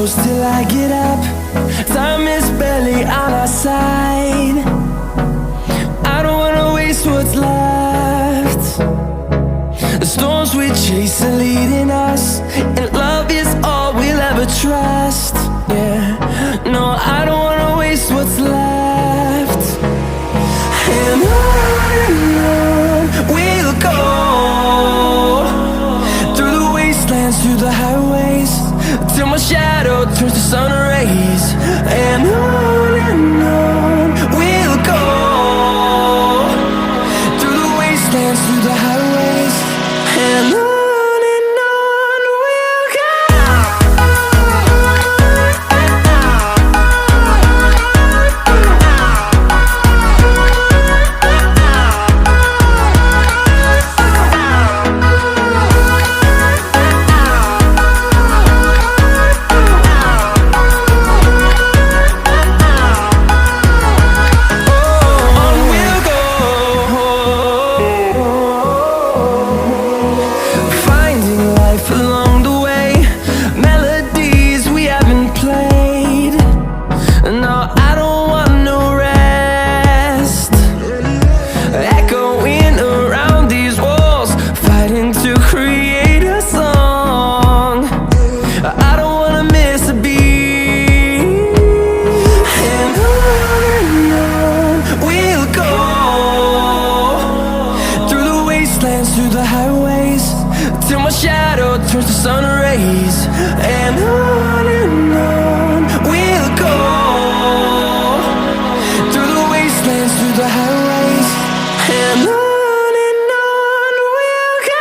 close till I get up. Time is barely on our side. I don't wanna waste what's left. The storms we chase are leading us, and love is all we'll ever trust. Yeah, no, I don't wanna waste what's left. And on we'll go, through the wastelands, through the highways, till my shadow turns to sun rays. And on we'll go, through the wastelands, through the highways, and on we'll go. Through the highways, till my shadow turns to sun rays. And on we'll go, through the wastelands, through the highways, and on we'll go.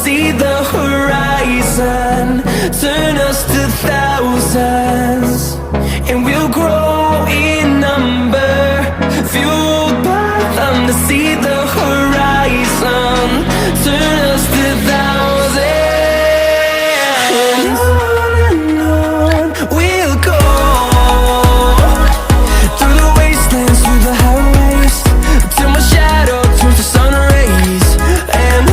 See the horizon, turn us to thousands, and we'll grow in number, fueled by them. To see the horizon, turn us to thousands, and on we'll go, through the wastelands, through the highways, till my shadow turns to sun rays. And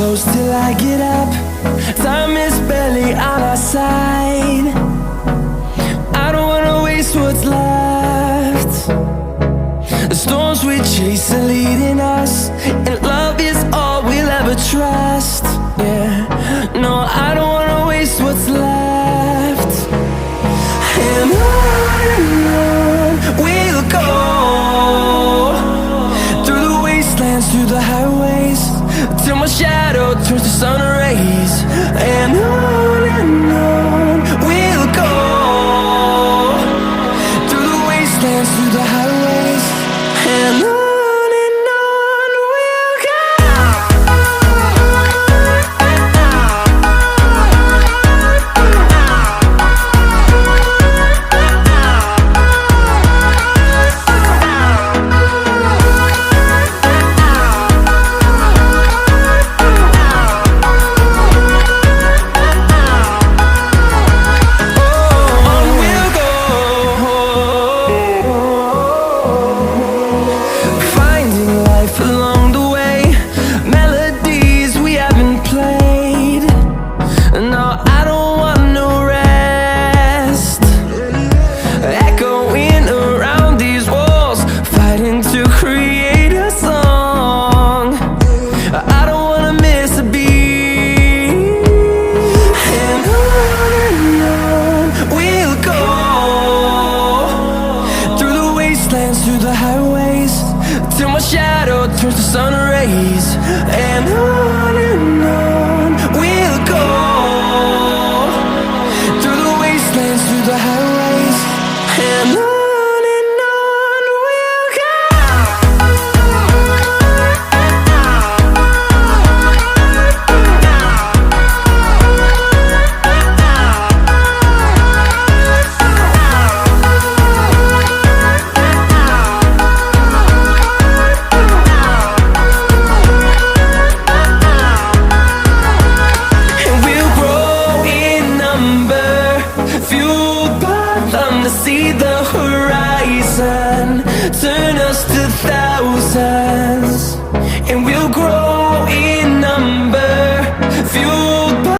close till I get up. Time is barely on our side. I don't wanna waste what's left. The storms we chase are leading us, and love is all we'll ever try.